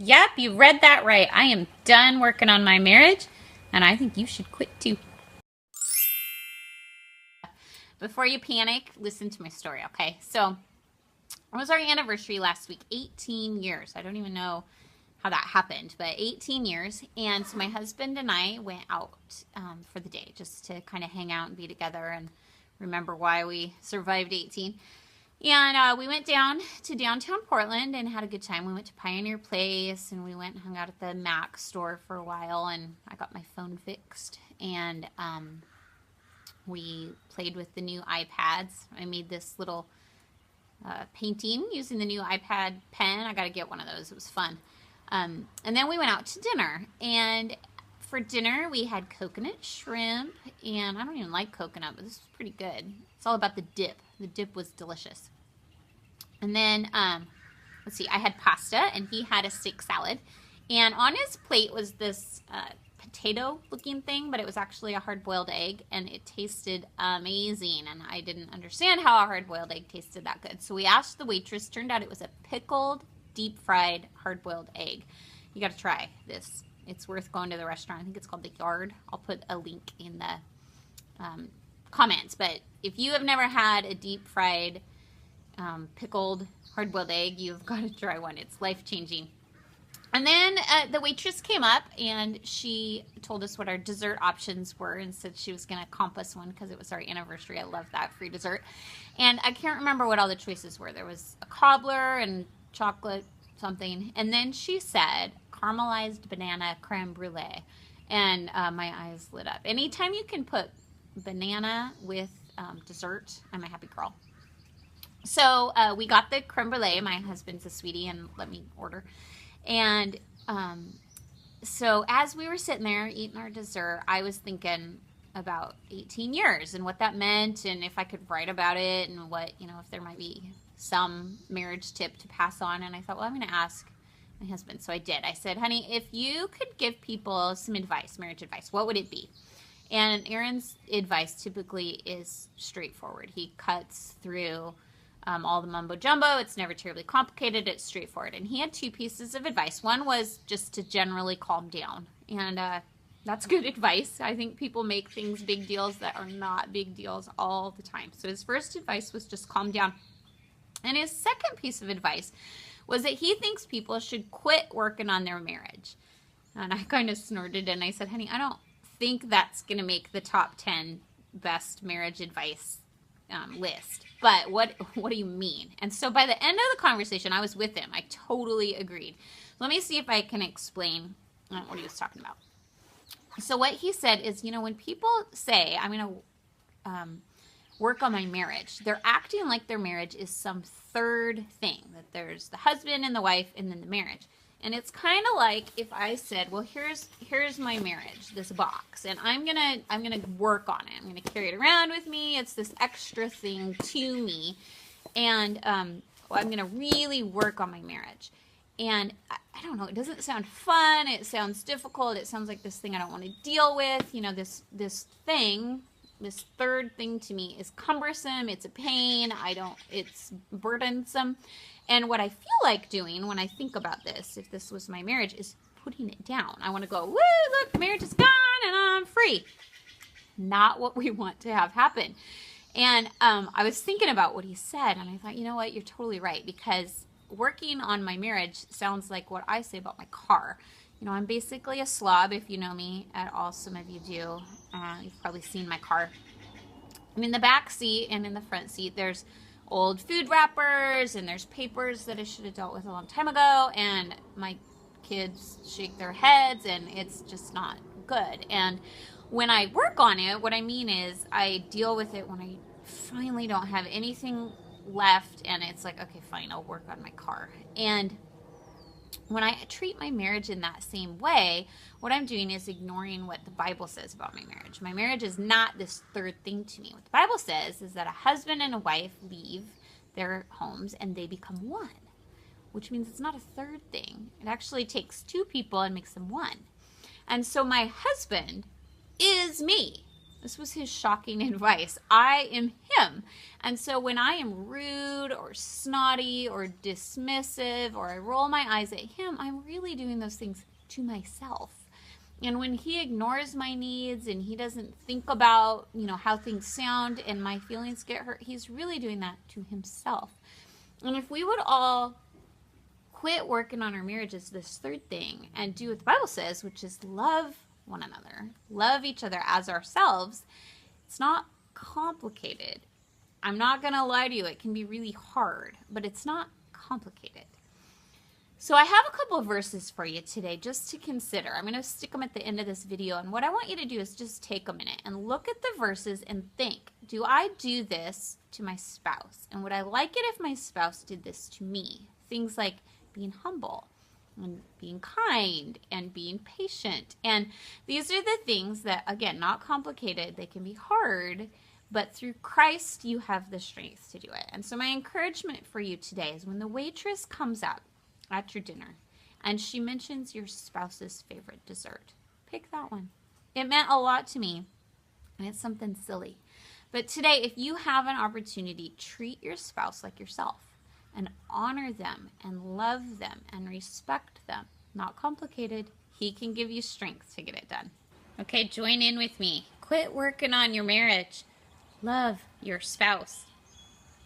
Yep, you read that right. I am done working on my marriage, and I think you should quit too. Before you panic, listen to my story, okay? So, it was our anniversary last week, 18 years. I don't even know how that happened, but 18 years. And so my husband and I went out for the day just to kind of hang out and be together and remember why we survived 18. And we went down to downtown Portland and had a good time. We went to Pioneer Place and we went and hung out at the Mac store for a while, and I got my phone fixed. And we played with the new iPads. I made this little painting using the new iPad pen. I got to get one of those. It was fun. And then we went out to dinner. And for dinner, we had coconut shrimp. And I don't even like coconut, but this was pretty good. It's all about the dip. The dip was delicious. And then, let's see, I had pasta, and he had a steak salad. And on his plate was this potato-looking thing, but it was actually a hard-boiled egg, and it tasted amazing. And I didn't understand how a hard-boiled egg tasted that good. So we asked the waitress. Turned out it was a pickled, deep-fried, hard-boiled egg. You got to try this. It's worth going to the restaurant. I think it's called The Yard. I'll put a link in the comments. But if you have never had a deep-fried, pickled, hard-boiled egg, you've got to try one. It's life-changing. And then the waitress came up, and she told us what our dessert options were and said she was going to comp us one because it was our anniversary. I love that, free dessert. And I can't remember what all the choices were. There was a cobbler and chocolate something. And then she said caramelized banana creme brulee. And my eyes lit up. Anytime you can put banana with dessert, I'm a happy girl. So we got the creme brulee. My husband's a sweetie and let me order. And so as we were sitting there eating our dessert, I was thinking about 18 years and what that meant, and if I could write about it, and what, if there might be some marriage tip to pass on. And I thought, well, I'm going to ask my husband. So I did. I said, honey, if you could give people some advice, marriage advice, what would it be? And Aaron's advice typically is straightforward. He cuts through all the mumbo jumbo. It's never terribly complicated. It's straightforward. And he had two pieces of advice. One was just to generally calm down. And that's good advice. I think people make things big deals that are not big deals all the time. So his first advice was just calm down. And his second piece of advice was that he thinks people should quit working on their marriage. And I kind of snorted and I said, honey, I don't think that's going to make the top 10 best marriage advice list. But what do you mean? And so by the end of the conversation, I was with him. I totally agreed. Let me see if I can explain what he was talking about. So what he said is, when people say, I'm going to work on my marriage, they're acting like their marriage is some third thing, that there's the husband and the wife and then the marriage. And it's kind of like if I said, well, here's my marriage, this box, and I'm gonna work on it. I'm gonna carry it around with me. It's this extra thing to me, and I'm gonna really work on my marriage. And I don't know, it doesn't sound fun. It sounds difficult. It sounds like this thing I don't want to deal with. This thing, this third thing to me is cumbersome. It's a pain. It's burdensome. And what I feel like doing when I think about this, if this was my marriage, is putting it down. I want to go, woo, look, marriage is gone and I'm free. Not what we want to have happen. And I was thinking about what he said, and I thought, you know what, you're totally right, because working on my marriage sounds like what I say about my car. I'm basically a slob, if you know me at all. Some of you do. You've probably seen my car. I'm in the back seat, and in the front seat, there's old food wrappers, and there's papers that I should have dealt with a long time ago, and my kids shake their heads, and it's just not good. And when I work on it, what I mean is I deal with it when I finally don't have anything left, and it's like, okay, fine, I'll work on my car. And when I treat my marriage in that same way, what I'm doing is ignoring what the Bible says about my marriage. My marriage is not this third thing to me. What the Bible says is that a husband and a wife leave their homes and they become one, which means it's not a third thing. It actually takes two people and makes them one. And so my husband is me. This was his shocking advice. I am him. And so when I am rude or snotty or dismissive or I roll my eyes at him, I'm really doing those things to myself. And when he ignores my needs and he doesn't think about, how things sound and my feelings get hurt, he's really doing that to himself. And if we would all quit working on our marriages, this third thing, and do what the Bible says, which is love one another, love each other as ourselves, it's not complicated. I'm not going to lie to you. It can be really hard, but it's not complicated. So I have a couple of verses for you today just to consider. I'm going to stick them at the end of this video. And what I want you to do is just take a minute and look at the verses and think, do I do this to my spouse? And would I like it if my spouse did this to me? Things like being humble and being kind and being patient. And these are the things that, again, not complicated. They can be hard, but through Christ, you have the strength to do it. And so my encouragement for you today is when the waitress comes up at your dinner and she mentions your spouse's favorite dessert, pick that one. It meant a lot to me, and it's something silly. But today, if you have an opportunity, treat your spouse like yourself and honor them and love them and respect them. Not complicated. He can give you strength to get it done. Okay, join in with me. Quit working on your marriage. Love your spouse.